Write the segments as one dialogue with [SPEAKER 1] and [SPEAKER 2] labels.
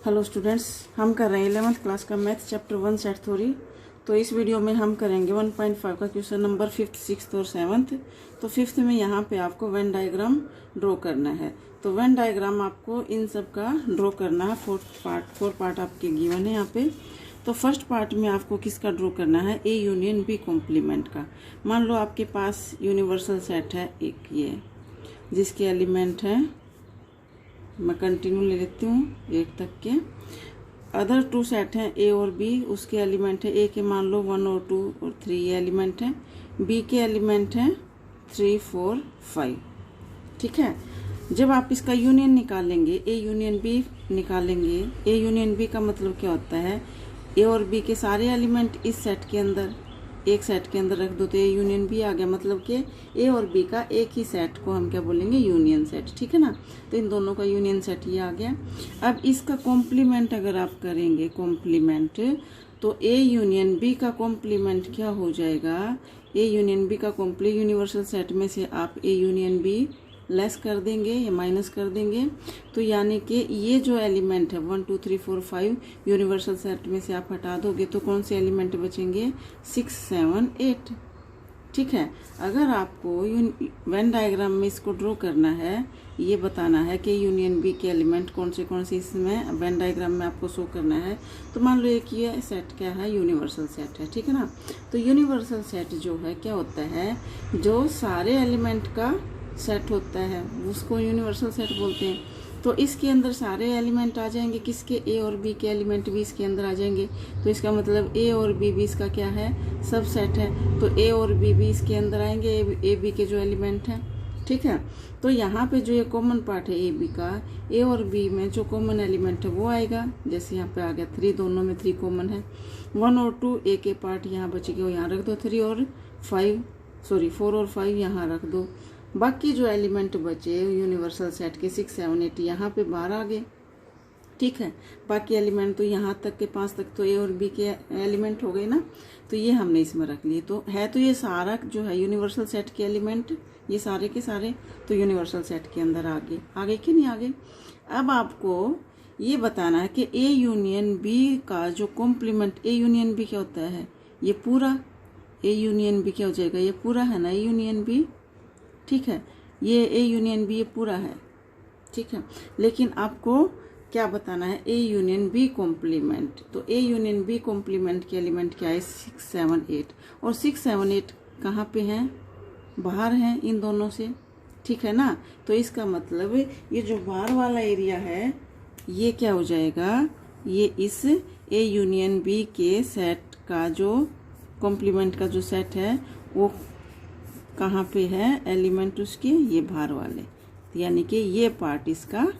[SPEAKER 1] Hello students, हम कर रहे हैं 11th क्लास का मैथ चैप्टर 1 सेट थ्योरी। तो इस वीडियो में हम करेंगे 1.5 का क्वेश्चन नंबर 5th, 6th और 7th। तो 5th में यहाँ पे आपको वेन डायग्राम ड्रॉ करना है। तो वेन डायग्राम आपको इन सब का ड्रॉ करना है। फोर पार्ट आपके गिवन है यहाँ पे। तो फर्स्ट पार्ट में आपको किसका ड्रॉ करना है? ए यूनियन बी कॉम्प्लीमेंट का। मान लो आपके पास यूनिवर्सल सेट है एक, ये जिसके एलिमेंट हैं, मैं कंटिन्यू ले लेती हूँ 1 तक के। अदर 2 सेट हैं ए और बी, उसके एलिमेंट है ए के मान लो 1 और 2 और 3 ये एलिमेंट हैं। बी के एलिमेंट हैं 3, 4, 5। ठीक है। जब आप इसका यूनियन निकालेंगे, ए यूनियन बी निकालेंगे, ए यूनियन बी का मतलब क्या होता है? ए और बी के सारे एलिमेंट इस सेट के अंदर, एक सेट के अंदर रख दो तो ए यूनियन बी आ गया। मतलब कि ए और बी का एक ही सेट को हम क्या बोलेंगे? Union set. ठीक है ना। तो इन दोनों का यूनियन सेट ये आ गया। अब इसका कॉम्प्लीमेंट अगर आप करेंगे, कॉम्प्लीमेंट, तो ए यूनियन बी का कॉम्प्लीमेंट क्या हो जाएगा? ए यूनियन बी का यूनिवर्सल सेट में से आप ए यूनियन बी लेस कर देंगे या माइनस कर देंगे। तो यानी कि ये जो एलिमेंट है 1, 2, 3, 4, 5 यूनिवर्सल सेट में से आप हटा दोगे तो कौन से एलिमेंट बचेंगे? 6, 7, 8। ठीक है। अगर आपको वेन डायग्राम में इसको ड्रॉ करना है, ये बताना है कि यूनियन बी के एलिमेंट कौन से इसमें वेन डायग्राम में आपको शो करना है। तो मान लो एक ये सेट क्या है? यूनिवर्सल सेट है। ठीक है ना। तो यूनिवर्सल सेट जो है क्या होता है? जो सारे एलिमेंट का सेट होता है उसको यूनिवर्सल सेट बोलते हैं। तो इसके अंदर सारे एलिमेंट आ जाएंगे किसके? ए और बी के एलिमेंट भी इसके अंदर आ जाएंगे। तो इसका मतलब ए और बी भी इसका क्या है? सब सेट है। तो ए और बी भी इसके अंदर आएंगे, ए बी के जो एलिमेंट हैं। ठीक है। तो यहाँ पे जो ये कॉमन पार्ट है ए बी का, ए और बी में जो कॉमन एलिमेंट है वो आएगा। जैसे यहाँ पे आ गया 3, दोनों में 3 कॉमन है। 1 और 2 ए के पार्ट यहाँ बचेगा, वो यहाँ रख दो। 4 और 5 यहाँ रख दो। बाकी जो एलिमेंट बचे यूनिवर्सल सेट के 6, 7, 8 यहाँ पे बाहर आ गए। ठीक है। बाकी एलिमेंट तो यहाँ तक के 5 तक तो ए और बी के एलिमेंट हो गए ना। तो ये हमने इसमें रख लिए। तो है तो ये सारा जो है यूनिवर्सल सेट के एलिमेंट, ये सारे के सारे तो यूनिवर्सल सेट के अंदर आ गए कि नहीं आ गए? अब आपको ये बताना है कि ए यूनियन बी का जो कॉम्प्लीमेंट, ए यूनियन बी क्या होता है? ये पूरा ए यूनियन बी क्या हो जाएगा? ये पूरा है ना ए यूनियन बी। ठीक है। ये ए यूनियन बी ये पूरा है। ठीक है। लेकिन आपको क्या बताना है? A union B complement. तो ए यूनियन बी कॉम्प्लीमेंट के एलिमेंट क्या है? 6, 7, 8। और 6, 7, 8 कहाँ पे हैं? बाहर हैं इन दोनों से। ठीक है ना। तो इसका मतलब ये जो बाहर वाला एरिया है ये क्या हो जाएगा? ये इस ए यूनियन बी के सेट का जो कॉम्प्लीमेंट का जो सेट है वो कहाँ पे है? एलिमेंट उसके ये बाहर वाले, यानी कि ये पार्ट इसका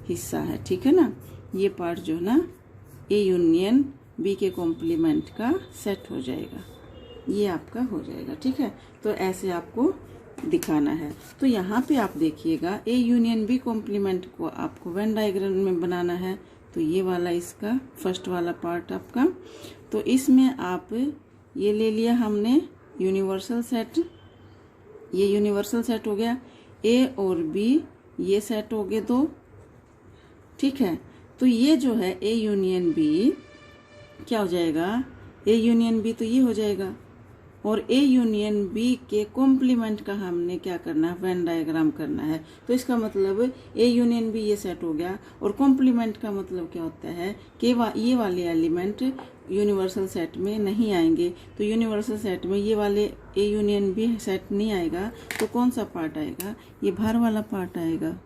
[SPEAKER 1] हिस्सा है। ठीक है ना। ये पार्ट जो है ना ए यूनियन बी के कॉम्प्लीमेंट का सेट हो जाएगा, ये आपका हो जाएगा। ठीक है। तो ऐसे आपको दिखाना है। तो यहाँ पे आप देखिएगा ए यूनियन बी कॉम्प्लीमेंट को आपको वेन डायग्राम में बनाना है। तो ये वाला इसका फर्स्ट वाला पार्ट आपका। तो इसमें आप ये ले लिया हमने यूनिवर्सल सेट, ये यूनिवर्सल सेट हो गया। ए और बी ये सेट हो गए 2। ठीक है। तो ये जो है ए यूनियन बी क्या हो जाएगा? ए यूनियन बी तो ये हो जाएगा। और ए यूनियन बी के कॉम्प्लीमेंट का हमने क्या करना है? वेन डायग्राम करना है। तो इसका मतलब ए यूनियन बी ये सेट हो गया। और कॉम्प्लीमेंट का मतलब क्या होता है कि ये वाले एलिमेंट यूनिवर्सल सेट में नहीं आएंगे। तो यूनिवर्सल सेट में ये वाले ए यूनियन बी सेट नहीं आएगा। तो कौन सा पार्ट आएगा? ये बाहर वाला पार्ट आएगा।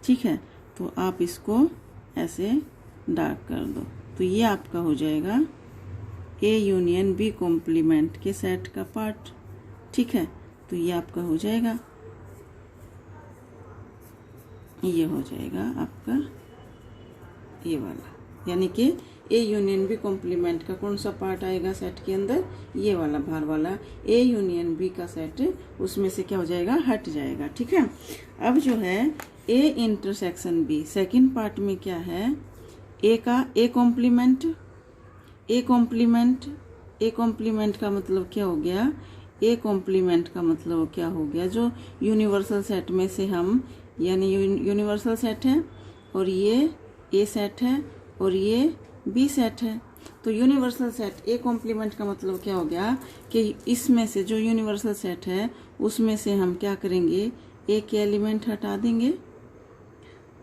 [SPEAKER 1] ठीक है। तो आप इसको ऐसे डार्क कर दो। तो ये आपका हो जाएगा ए यूनियन बी कॉम्प्लीमेंट के सेट का पार्ट। ठीक है। तो ये आपका हो जाएगा, ये हो जाएगा आपका ये वाला, यानी कि ए यूनियन बी कॉम्प्लीमेंट का कौन सा पार्ट आएगा सेट के अंदर? ये वाला बाहर वाला ए यूनियन बी का सेट उसमें से क्या हो जाएगा? हट जाएगा। ठीक है। अब जो है A intersection B, second part में क्या है? ए का ए कॉम्प्लीमेंट, ए कॉम्प्लीमेंट का मतलब क्या हो गया? ए कॉम्प्लीमेंट का मतलब क्या हो गया? जो यूनिवर्सल सेट में से हम, यानी यूनिवर्सल सेट है और ये ए सेट है और ये बी सेट है। तो यूनिवर्सल सेट ए कॉम्प्लीमेंट का मतलब क्या हो गया कि इसमें से जो यूनिवर्सल सेट है उसमें से हम क्या करेंगे, ए के एलिमेंट हटा देंगे।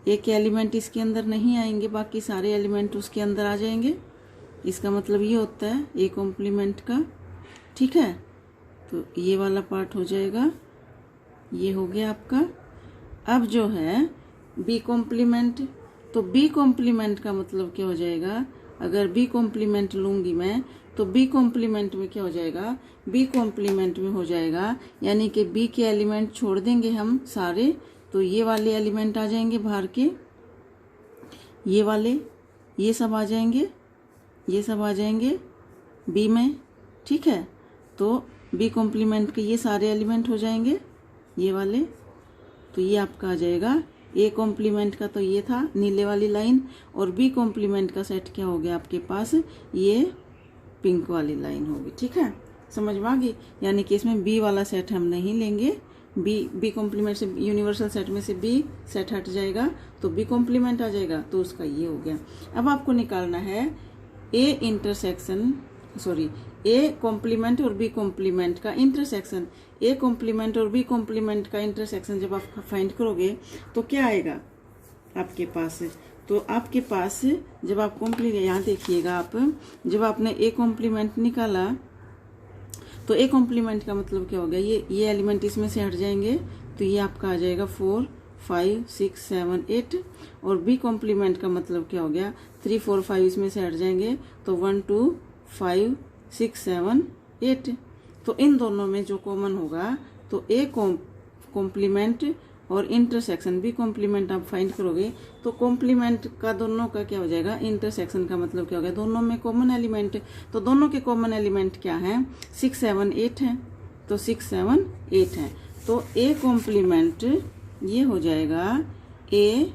[SPEAKER 1] ए के एलिमेंट इसके अंदर नहीं आएंगे, बाकी सारे एलिमेंट उसके अंदर आ जाएंगे। इसका मतलब ये होता है ए कॉम्प्लीमेंट का। ठीक है, तो ये वाला पार्ट हो जाएगा, ये हो गया आपका। अब जो है बी कॉम्प्लीमेंट, तो बी कॉम्प्लीमेंट का मतलब क्या हो जाएगा, अगर बी कॉम्प्लीमेंट लूंगी मैं तो बी कॉम्प्लीमेंट में क्या हो जाएगा, बी कॉम्प्लीमेंट में हो जाएगा यानी कि बी के एलिमेंट छोड़ देंगे हम सारे, तो ये वाले एलिमेंट आ जाएंगे बाहर के, ये वाले, ये सब आ जाएंगे, ये सब आ जाएंगे बी में। ठीक है, तो बी कॉम्प्लीमेंट के ये सारे एलिमेंट हो जाएंगे, ये वाले। तो ये आपका आ जाएगा ए कॉम्प्लीमेंट का, तो ये था नीले वाली लाइन, और बी कॉम्प्लीमेंट का सेट क्या हो गया आपके पास, ये पिंक वाली लाइन होगी। ठीक है, समझ में आ गई। यानी कि इसमें बी वाला सेट हम नहीं लेंगे, बी कॉम्प्लीमेंट से यूनिवर्सल सेट में से बी सेट हट जाएगा तो बी कॉम्प्लीमेंट आ जाएगा, तो उसका ये हो गया। अब आपको निकालना है ए कॉम्प्लीमेंट और बी कॉम्प्लीमेंट का इंटरसेक्शन। ए कॉम्प्लीमेंट और बी कॉम्प्लीमेंट का इंटरसेक्शन जब आप फाइंड करोगे तो क्या आएगा आपके पास, तो आपके पास जब आप यहाँ देखिएगा आप, जब आपने ए कॉम्प्लीमेंट निकाला तो ए कॉम्प्लीमेंट का मतलब क्या हो गया, ये एलिमेंट इसमें से हट जाएंगे, तो ये आपका आ जाएगा 4 5 6 7 8, और बी कॉम्प्लीमेंट का मतलब क्या हो गया, 3 4 5 इसमें से हट जाएंगे, तो 1 2 5 6 7 8। तो इन दोनों में जो कॉमन होगा, तो ए कॉम्प्लीमेंट और इंटरसेक्शन बी कॉम्प्लीमेंट आप फाइंड करोगे, तो कॉम्प्लीमेंट का दोनों का क्या हो जाएगा, इंटरसेक्शन का मतलब क्या हो गया, दोनों में कॉमन एलिमेंट। तो दोनों के कॉमन एलिमेंट क्या है, 6 7 8 है, तो 6 7 8 है। तो ए कॉम्प्लीमेंट ये हो जाएगा A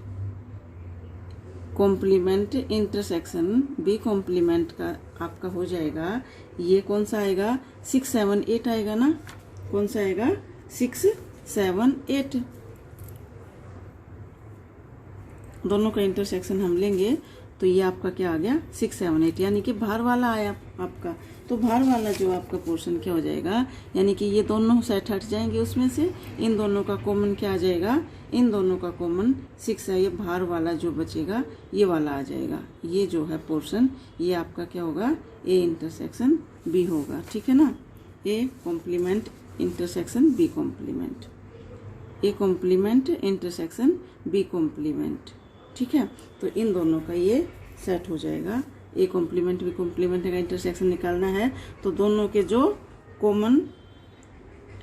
[SPEAKER 1] complement intersection B complement का आपका हो जाएगा, ये कौन सा आएगा, 6 7 8 आएगा ना, कौन सा आएगा, 6 7 8। दोनों का इंटरसेक्शन हम लेंगे तो ये आपका क्या आ गया, 6 7 8, यानी कि बाहर वाला आया आपका। तो बाहर वाला जो आपका पोर्शन क्या हो जाएगा, यानी कि ये दोनों सेट हट जाएंगे उसमें से, इन दोनों का कॉमन क्या आ जाएगा, इन दोनों का कॉमन 6 है, ये बाहर वाला जो बचेगा ये वाला आ जाएगा। ये जो है पोर्शन ये आपका क्या होगा, ए इंटरसेक्शन बी होगा। ठीक है ना, A complement intersection B complement, A complement intersection B complement. ठीक है, तो इन दोनों का ये सेट हो जाएगा, ए कॉम्प्लीमेंट बी कॉम्प्लीमेंट का इंटरसेक्शन निकालना है, तो दोनों के जो कॉमन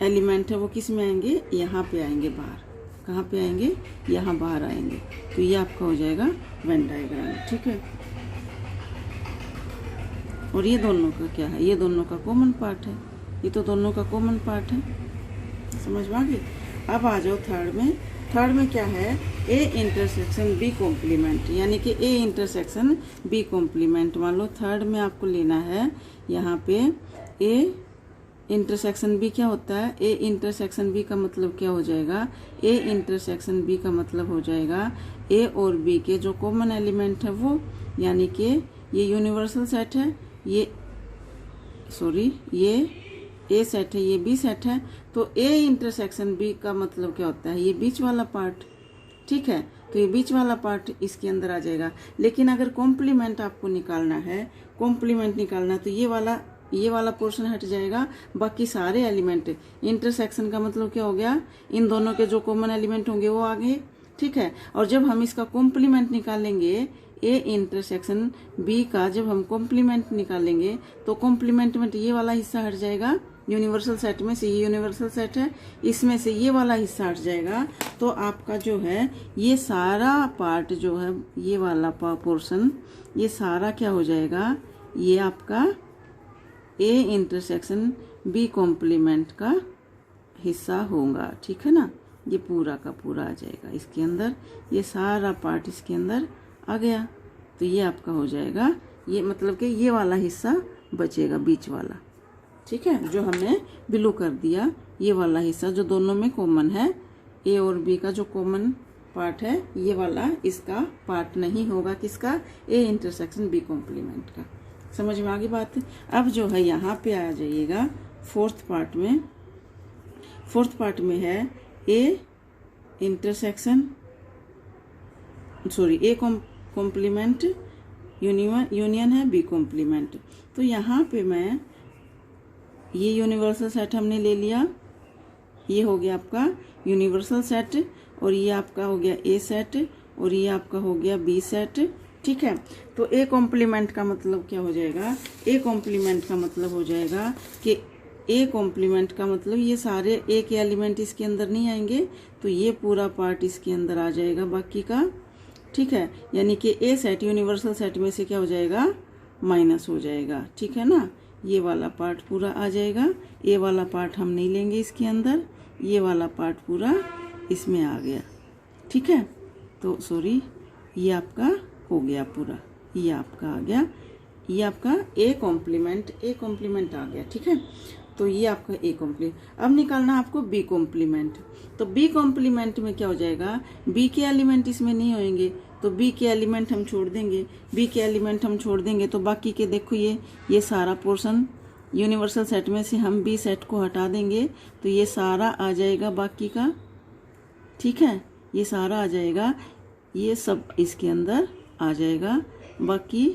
[SPEAKER 1] एलिमेंट है वो किस में आएंगे, यहाँ पे आएंगे बाहर। कहाँ पे आएंगे, यहाँ बाहर आएंगे। तो ये आपका हो जाएगा वेन डायग्राम। ठीक है, और ये दोनों का क्या है, ये दोनों का कॉमन पार्ट है, ये तो दोनों का कॉमन पार्ट है, समझ में आ गई। अब आ जाओ थर्ड में। थर्ड में क्या है, ए इंटरसेक्शन बी कॉम्प्लीमेंट, यानी कि ए इंटरसेक्शन बी कॉम्प्लीमेंट। मान लो थर्ड में आपको लेना है, यहाँ पे ए इंटरसेक्शन बी क्या होता है, ए इंटरसेक्शन बी का मतलब क्या हो जाएगा, ए इंटरसेक्शन बी का मतलब हो जाएगा ए और बी के जो कॉमन एलिमेंट है वो, यानी कि ये यूनिवर्सल सेट है, ये ए सेट है, ये बी सेट है, तो ए इंटरसेक्शन बी का मतलब क्या होता है, ये बीच वाला पार्ट। ठीक है, तो ये बीच वाला पार्ट इसके अंदर आ जाएगा। लेकिन अगर कॉम्प्लीमेंट आपको निकालना है, तो ये वाला पोर्शन हट जाएगा, बाकी सारे एलिमेंट। इंटरसेक्शन का मतलब क्या हो गया, इन दोनों के जो कॉमन एलिमेंट होंगे वो आ गए। ठीक है, और जब हम इसका कॉम्प्लीमेंट निकालेंगे, ए इंटरसेक्शन बी का जब हम कॉम्प्लीमेंट निकालेंगे, तो कॉम्प्लीमेंट में ये वाला हिस्सा हट जाएगा, यूनिवर्सल सेट में से ये यूनिवर्सल सेट है, इसमें से ये वाला हिस्सा हट जाएगा, तो आपका जो है ये सारा पार्ट जो है, ये वाला पोर्शन, ये सारा क्या हो जाएगा, ये आपका ए इंटरसेक्शन बी कॉम्प्लीमेंट का हिस्सा होगा। ठीक है ना, ये पूरा का पूरा आ जाएगा इसके अंदर, ये सारा पार्ट इसके अंदर आ गया, तो ये आपका हो जाएगा, ये मतलब कि ये वाला हिस्सा बचेगा बीच वाला। ठीक है, जो हमने ब्लू कर दिया, ये वाला हिस्सा जो दोनों में कॉमन है, ए और बी का जो कॉमन पार्ट है, ये वाला इसका पार्ट नहीं होगा। किसका? ए इंटरसेक्शन बी कॉम्प्लीमेंट का। समझ में आ गई बात? अब जो है यहाँ पे आ जाइएगा फोर्थ पार्ट में। फोर्थ पार्ट में है A intersection A complement union है बी कॉम्प्लीमेंट। तो यहाँ पे मैं ये यूनिवर्सल सेट हमने ले लिया, ये हो गया आपका यूनिवर्सल सेट, और ये आपका हो गया ए सेट, और ये आपका हो गया बी सेट। ठीक है, तो ए कॉम्प्लीमेंट का मतलब क्या हो जाएगा? ए कॉम्प्लीमेंट का मतलब हो जाएगा कि ए कॉम्प्लीमेंट का मतलब ये सारे ए के एलिमेंट इसके अंदर नहीं आएंगे, तो ये पूरा पार्ट इसके अंदर आ जाएगा बाकी का। ठीक है, यानी कि ए सेट यूनिवर्सल सेट में से क्या हो जाएगा? माइनस हो जाएगा। ठीक है ना, ये वाला पार्ट पूरा आ जाएगा। ए वाला पार्ट हम नहीं लेंगे इसके अंदर, ये वाला पार्ट पूरा इसमें आ गया। ठीक है, तो सॉरी, ये आपका हो गया पूरा, ये आपका आ गया, ये आपका ए कॉम्प्लीमेंट आ गया। ठीक है, तो ये आपका ए कॉम्प्लीमेंट। अब निकालना आपको बी कॉम्प्लीमेंट। तो बी कॉम्प्लीमेंट में क्या हो जाएगा? बी के एलिमेंट इसमें नहीं होंगे, तो बी के एलिमेंट हम छोड़ देंगे। बी के एलिमेंट हम छोड़ देंगे तो बाकी के देखो ये सारा पोर्शन यूनिवर्सल सेट में से हम बी सेट को हटा देंगे, तो ये सारा आ जाएगा बाकी का। ठीक है, ये सारा आ जाएगा, ये सब इसके अंदर आ जाएगा बाकी।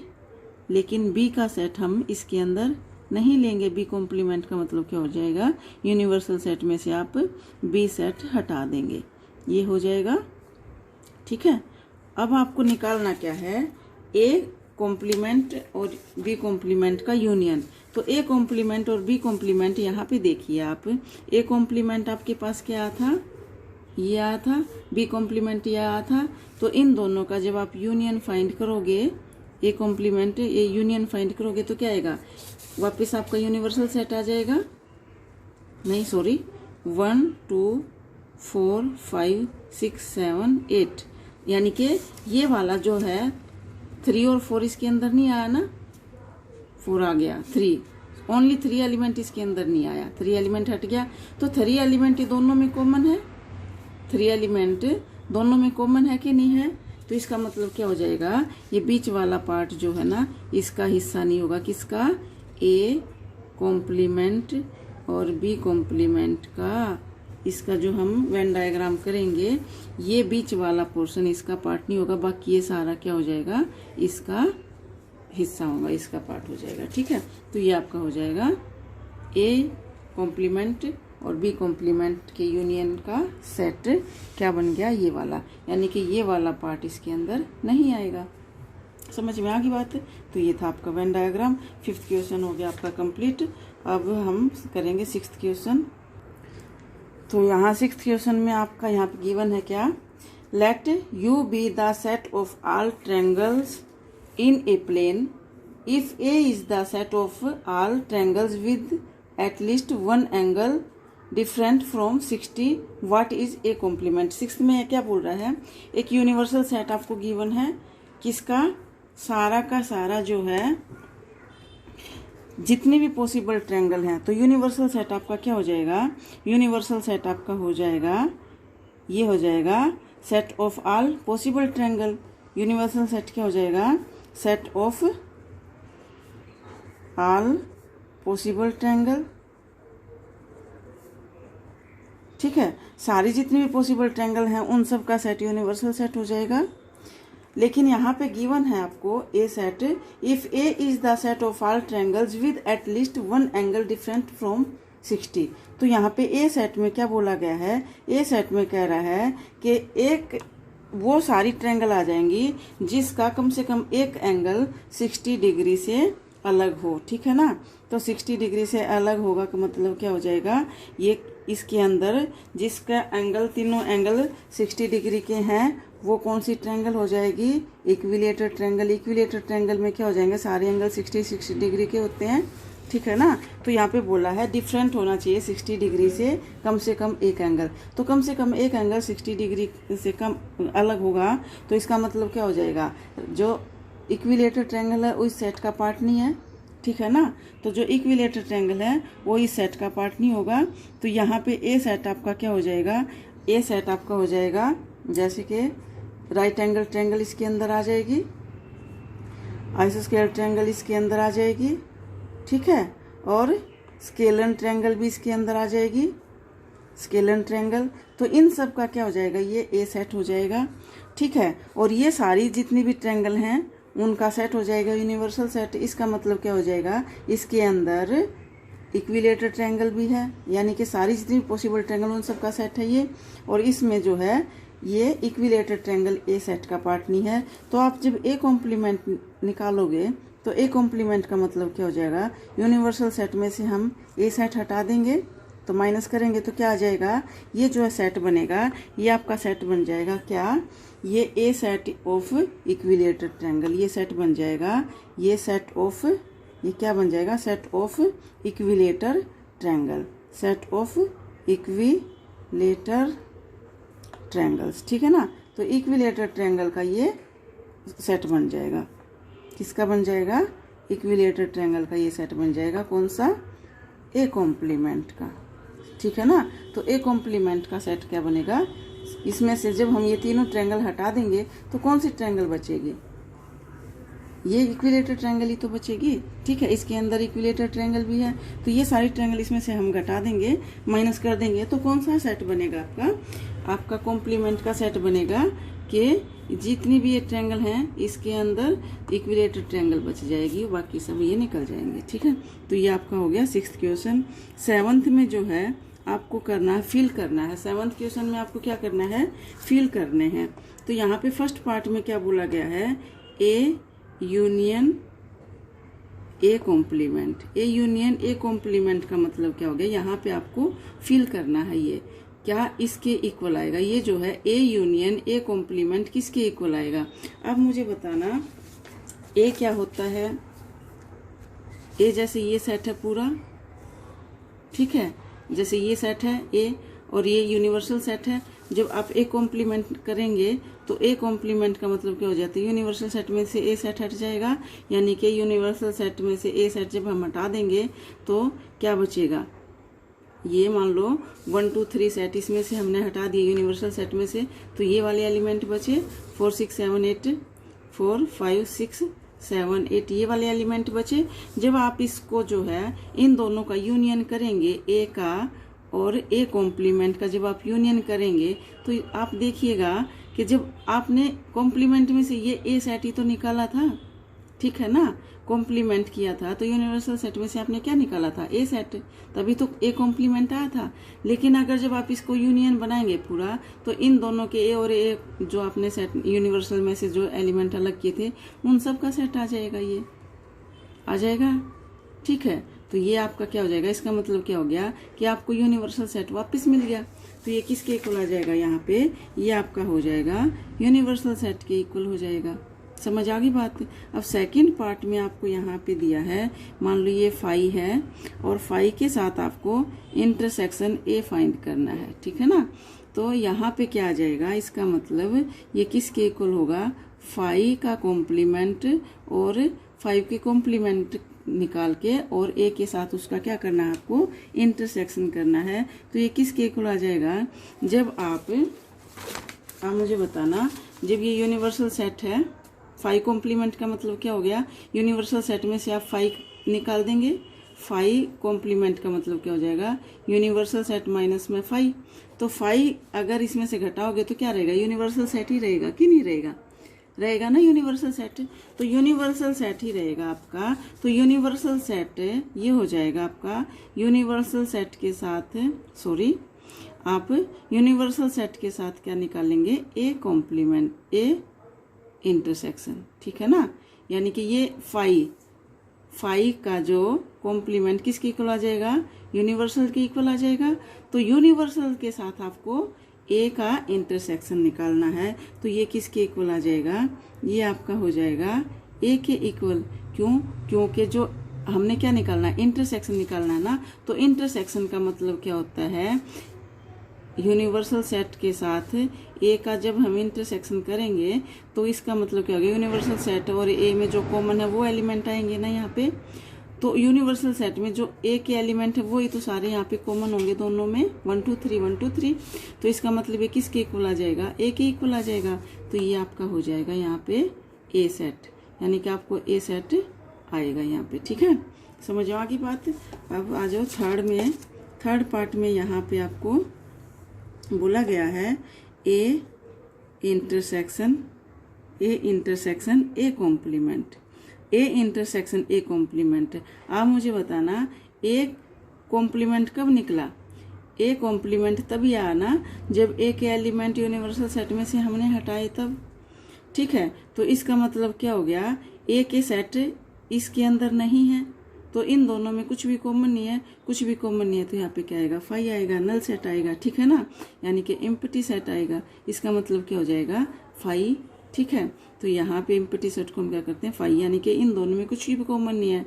[SPEAKER 1] लेकिन बी का सेट हम इसके अंदर नहीं लेंगे। बी कॉम्प्लीमेंट का मतलब क्या हो जाएगा? यूनिवर्सल सेट में से आप बी सेट हटा देंगे, ये हो जाएगा। ठीक है, अब आपको निकालना क्या है? ए कॉम्प्लीमेंट और बी कॉम्प्लीमेंट का यूनियन। तो ए कॉम्प्लीमेंट और बी कॉम्प्लीमेंट यहाँ पे देखिए आप, ए कॉम्प्लीमेंट आपके पास क्या आया था? ये आया था। बी कॉम्प्लीमेंट ये आया था। तो इन दोनों का जब आप यूनियन फाइंड करोगे, A complement A union find करोगे तो क्या आएगा? वापस आपका यूनिवर्सल सेट आ जाएगा। नहीं सॉरी, 1 2 4 5 6 7 8, यानी कि ये वाला जो है 3 और 4 इसके अंदर नहीं आया ना, 4 आ गया, 3 ओनली 3 एलिमेंट इसके अंदर नहीं आया, 3 एलिमेंट हट गया। तो 3 एलिमेंट ये दोनों में कॉमन है, 3 एलिमेंट दोनों में कॉमन है कि नहीं है? तो इसका मतलब क्या हो जाएगा? ये बीच वाला पार्ट जो है ना, इसका हिस्सा नहीं होगा। किसका? ए कॉम्प्लीमेंट और बी कॉम्प्लीमेंट का। इसका जो हम वेन डायग्राम करेंगे, ये बीच वाला पोर्शन इसका पार्ट नहीं होगा, बाकी ये सारा क्या हो जाएगा? इसका हिस्सा होगा, इसका पार्ट हो जाएगा। ठीक है, तो ये आपका हो जाएगा ए कॉम्प्लीमेंट और बी कॉम्प्लीमेंट के यूनियन का सेट क्या बन गया? ये वाला, यानी कि ये वाला पार्ट इसके अंदर नहीं आएगा। समझ में आ गई बात? तो ये था आपका वेन डायग्राम। 5th क्वेश्चन हो गया आपका कंप्लीट। अब हम करेंगे 6th क्वेश्चन। तो यहाँ 6th क्वेश्चन में आपका यहाँ पे गिवन है क्या? Let U be the set of all triangles in a plane if A is the set of all triangles with at least one angle different from 60, what is A complement. 6th में क्या बोल रहा है? एक universal set आपको given है, किसका? सारा का सारा जो है जितने भी पॉसिबल ट्रायंगल हैं। तो यूनिवर्सल सेट आपका क्या हो जाएगा? यूनिवर्सल सेट आपका हो जाएगा, ये हो जाएगा set of all possible triangle. Universal set क्या हो जाएगा? Set of all possible triangle. ठीक है, सारी जितनी भी पॉसिबल ट्रायंगल हैं उन सब का सेट यूनिवर्सल सेट हो जाएगा। लेकिन यहाँ पे गिवन है आपको a set if A is the set of all triangles with at least one angle different from 60। तो यहाँ पे ए सेट में क्या बोला गया है? ए सेट में कह रहा है कि एक वो सारी ट्रायंगल आ जाएंगी जिसका कम से कम एक एंगल 60 डिग्री से अलग हो। ठीक है ना, तो 60 डिग्री से अलग होगा का मतलब क्या हो जाएगा? ये इसके अंदर जिसका एंगल, तीनों एंगल 60 डिग्री के हैं, वो कौन सी ट्रायंगल हो जाएगी? Equilateral triangle. इक्विलेटर ट्रायंगल में क्या हो जाएंगे? सारे एंगल 60 डिग्री के होते हैं। ठीक है ना, तो यहाँ पे बोला है डिफरेंट होना चाहिए 60 डिग्री से कम एक एंगल। तो कम से कम एक एंगल 60 डिग्री से कम अलग होगा, तो इसका मतलब क्या हो जाएगा? जो इक्विलेटर ट्रायंगल है उस सेट का पार्ट नहीं है। ठीक है ना, तो जो इक्विलेटर ट्रायंगल है वो इस सेट का पार्ट नहीं होगा। तो यहाँ पे ए सेट आपका क्या हो जाएगा? ए सेट आपका हो जाएगा जैसे कि राइट एंगल ट्रायंगल इसके अंदर आ जाएगी, आइसोस्केलर ट्रायंगल इसके अंदर आ जाएगी, ठीक है, और स्केलर ट्रायंगल भी इसके अंदर आ जाएगी, स्केलर ट्रायंगल। तो इन सब का क्या हो जाएगा, ये ए सेट हो जाएगा, ठीक है। और ये सारी जितनी भी ट्रायंगल हैं उनका सेट हो जाएगा यूनिवर्सल सेट। इसका मतलब क्या हो जाएगा, इसके अंदर इक्विलेटर ट्रायंगल भी है, यानी कि सारी जितनी पॉसिबल ट्रायंगल उन सब का सेट है ये। और इसमें जो है ये इक्विलेटर ट्रायंगल ए सेट का पार्ट नहीं है। तो आप जब ए कॉम्प्लीमेंट निकालोगे तो ए कॉम्प्लीमेंट का मतलब क्या हो जाएगा, यूनिवर्सल सेट में से हम ए सेट हटा देंगे तो माइनस करेंगे तो क्या आ जाएगा, ये जो है सेट बनेगा, ये आपका सेट बन जाएगा क्या, ये ए सेट ऑफ इक्विलेटर ट्रायंगल, ये सेट बन जाएगा, ये सेट ऑफ, ये क्या बन जाएगा, set of equilateral triangle, set of equilateral triangles, ठीक है ना। तो इक्विलेटर ट्रायंगल का ये सेट बन जाएगा, किसका बन जाएगा, इक्विलेटर ट्रायंगल का ये सेट बन जाएगा, कौन सा, ए कॉम्प्लीमेंट का, ठीक है ना। तो ए कॉम्प्लीमेंट का सेट क्या बनेगा, इसमें से जब हम ये तीनों ट्रायंगल हटा देंगे तो कौन सी ट्रायंगल बचेगी, ये इक्विलेटर ट्रायंगल ही तो बचेगी, ठीक है। इसके अंदर इक्विलेटर ट्रायंगल भी है, तो ये सारी ट्रायंगल इसमें से हम घटा देंगे, माइनस कर देंगे, तो कौन सा सेट बनेगा आपका कॉम्प्लीमेंट का सेट बनेगा कि जितनी भी ये ट्रायंगल हैं इसके अंदर इक्विलेटर ट्रायंगल बच जाएगी, बाकी सब ये निकल जाएंगे, ठीक है। तो ये आपका हो गया 6th क्वेश्चन। 7th में जो है आपको करना है, फिल करना है। 7th क्वेश्चन में आपको क्या करना है, फिल करने हैं। तो यहाँ पे फर्स्ट पार्ट में क्या बोला गया है, A union A complement, A union A complement का मतलब क्या हो गया, यहाँ पे आपको फिल करना है, ये क्या इसके इक्वल आएगा, ये जो है ए यूनियन ए कॉम्प्लीमेंट किसके इक्वल आएगा। अब मुझे बताना ए क्या होता है, ए जैसे ये सेट है पूरा, ठीक है, जैसे ये सेट है ए और ये यूनिवर्सल सेट है। जब आप ए कॉम्प्लीमेंट करेंगे तो ए कॉम्प्लीमेंट का मतलब क्या हो जाता है, यूनिवर्सल सेट में से ए सेट हट जाएगा, यानी कि यूनिवर्सल सेट में से ए सेट जब हम हटा देंगे तो क्या बचेगा, ये मान लो 1 2 3 सेट इसमें से हमने हटा दिए यूनिवर्सल सेट में से, तो ये वाले एलिमेंट बचे 4 6 7 8 4 5 6 7 8 ये वाले एलिमेंट बचे। जब आप इसको जो है इन दोनों का यूनियन करेंगे, ए का और ए कॉम्प्लीमेंट का जब आप यूनियन करेंगे तो आप देखिएगा कि जब आपने कॉम्प्लीमेंट में से ये ए सेट ही तो निकाला था, ठीक है ना, कॉम्प्लीमेंट किया था, तो यूनिवर्सल सेट में से आपने क्या निकाला था, ए सेट, तभी तो ए कॉम्प्लीमेंट आया था। लेकिन अगर जब आप इसको यूनियन बनाएंगे पूरा, तो इन दोनों के ए और ए जो आपने सेट यूनिवर्सल में से जो एलिमेंट अलग किए थे उन सब का सेट आ जाएगा, ये आ जाएगा, ठीक है। तो ये आपका क्या हो जाएगा, इसका मतलब क्या हो गया कि आपको यूनिवर्सल सेट वापस मिल गया। तो ये किसके इक्वल आ जाएगा, यहाँ पे ये आपका हो जाएगा यूनिवर्सल सेट के इक्वल हो जाएगा। समझ आ गई बात। अब सेकंड पार्ट में आपको यहाँ पे दिया है, मान लो ये फाई है और फाई के साथ आपको इंटरसेक्शन ए फाइंड करना है, ठीक है ना। तो यहाँ पे क्या आ जाएगा, इसका मतलब ये किसके इक्वल होगा, फाई का कॉम्प्लीमेंट और 5 के कॉम्प्लीमेंट निकाल के और ए के साथ उसका क्या करना है, आपको इंटरसेक्शन करना है। तो ये किसके इक्वल आ जाएगा, जब आप मुझे बताना, जब ये यूनिवर्सल सेट है, 5 कॉम्प्लीमेंट का मतलब क्या हो गया, यूनिवर्सल सेट में से आप 5 निकाल देंगे, 5 कॉम्प्लीमेंट का मतलब क्या हो जाएगा, यूनिवर्सल सेट माइनस में 5। तो 5 अगर इसमें से घटाओगे तो क्या रहेगा, यूनिवर्सल सेट ही रहेगा कि नहीं रहेगा, रहेगा ना यूनिवर्सल सेट। तो यूनिवर्सल सेट ही रहेगा आपका। तो यूनिवर्सल सेट ये हो जाएगा आपका, यूनिवर्सल सेट के साथ आप यूनिवर्सल सेट के साथ क्या निकालेंगे, ए कॉम्प्लीमेंट ए इंटरसेक्शन, ठीक है ना। यानी कि ये 5 का जो कॉम्प्लीमेंट किसके इक्वल आ जाएगा, यूनिवर्सल के इक्वल आ जाएगा। तो यूनिवर्सल के साथ आपको ए का इंटरसेक्शन निकालना है, तो ये किसके इक्वल आ जाएगा, ये आपका हो जाएगा ए के इक्वल। क्यों, क्योंकि जो हमने क्या निकालना है, इंटरसेक्शन निकालना है ना। तो इंटरसेक्शन का मतलब क्या होता है, यूनिवर्सल सेट के साथ ए का जब हम इंटरसेक्शन करेंगे तो इसका मतलब क्या होगा, यूनिवर्सल सेट और ए में जो कॉमन है वो एलिमेंट आएंगे ना यहाँ पे। तो यूनिवर्सल सेट में जो ए के एलिमेंट है वो ही तो सारे यहाँ पे कॉमन होंगे दोनों में, 1 2 3 1 2 3। तो इसका मतलब ये किसके इक्वल आ जाएगा, ए के इक्वल आ जाएगा। तो ये आपका हो जाएगा यहाँ पे ए सेट, यानी कि आपको ए सेट आएगा यहाँ पे। ठीक है, समझ आ गई बात। अब आ जाओ थर्ड पार्ट में। यहाँ पे आपको बोला गया है A intersection A complement, A intersection A complement. आप मुझे बताना ए कॉम्प्लीमेंट कब निकला। ए कॉम्प्लीमेंट तभी आया ना जब ए के एलिमेंट यूनिवर्सल सेट में से हमने हटाए तब। ठीक है, तो इसका मतलब क्या हो गया, ए के सेट इसके अंदर नहीं है, तो इन दोनों में कुछ भी कॉमन नहीं है, कुछ भी कॉमन नहीं है। तो यहाँ पे क्या आएगा, फाई आएगा, नल सेट आएगा। ठीक है ना, यानी कि एम्प्टी सेट आएगा। इसका मतलब क्या हो जाएगा, फाई। ठीक है, तो यहाँ पे एम्प्टी सेट को हम क्या करते हैं, फाई, यानी कि इन दोनों में कुछ भी कॉमन नहीं है,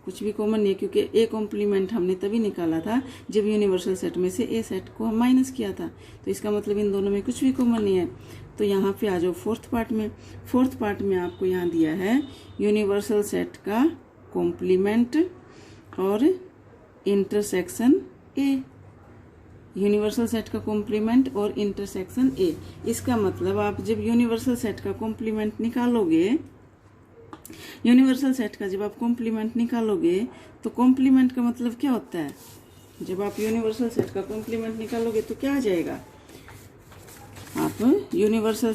[SPEAKER 1] कुछ भी कॉमन नहीं है, क्योंकि ए कॉम्प्लीमेंट हमने तभी निकाला था जब यूनिवर्सल सेट में से ए सेट को हम माइनस किया था। तो इसका मतलब इन दोनों में कुछ भी कॉमन नहीं है। तो यहाँ पे आ जाओ फोर्थ पार्ट में। फोर्थ पार्ट में आपको यहाँ दिया है यूनिवर्सल सेट का कॉम्प्लीमेंट और इंटरसेक्शन ए, यूनिवर्सल सेट का कॉम्प्लीमेंट और इंटरसेक्शन ए। इसका मतलब आप जब यूनिवर्सल सेट का कॉम्प्लीमेंट निकालोगे, यूनिवर्सल सेट का जब आप कॉम्प्लीमेंट निकालोगे तो कॉम्प्लीमेंट का मतलब क्या होता है, जब आप यूनिवर्सल सेट का कॉम्प्लीमेंट निकालोगे तो क्या आ जाएगा, आप यूनिवर्सल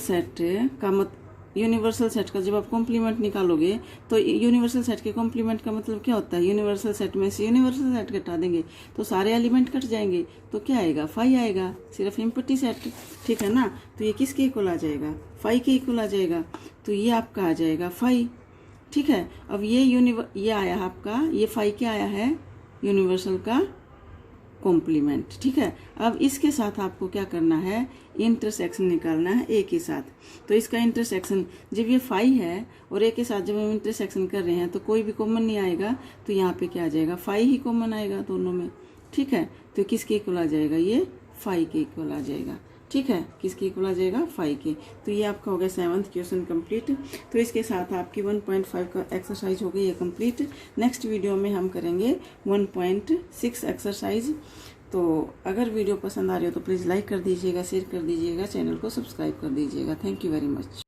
[SPEAKER 1] सेट का जब आप कॉम्प्लीमेंट निकालोगे तो यूनिवर्सल सेट के कॉम्प्लीमेंट का मतलब क्या होता है, यूनिवर्सल सेट में से यूनिवर्सल सेट घटा देंगे तो सारे एलिमेंट कट जाएंगे, तो क्या आएगा, फाई आएगा, सिर्फ एम्प्टी सेट। ठीक है ना, तो ये किसके इक्वल आ जाएगा, फाई के इक्वल आ जाएगा। तो ये आपका आ जाएगा फाई। ठीक है, अब ये आया आपका, ये फाई क्या आया है, यूनिवर्सल का कॉम्प्लीमेंट। ठीक है, अब इसके साथ आपको क्या करना है, इंटरसेक्शन निकालना है ए के साथ। तो इसका इंटरसेक्शन, जब ये फाई है और ए के साथ जब हम इंटरसेक्शन कर रहे हैं तो कोई भी कॉमन नहीं आएगा, तो यहाँ पे क्या आ जाएगा, फाई ही कॉमन आएगा दोनों में। ठीक है, तो किसके इक्वल आ जाएगा, ये फाई के इक्वल आ जाएगा। ठीक है, किसके इक्वल आ जाएगा, फाई के। तो ये आपका हो गया 7th क्वेश्चन कंप्लीट। तो इसके साथ आपकी 1.5 का एक्सरसाइज हो गई है कंप्लीट। नेक्स्ट वीडियो में हम करेंगे 1.6 एक्सरसाइज। तो अगर वीडियो पसंद आ रही हो तो प्लीज़ लाइक कर दीजिएगा, शेयर कर दीजिएगा, चैनल को सब्सक्राइब कर दीजिएगा। Thank you very much.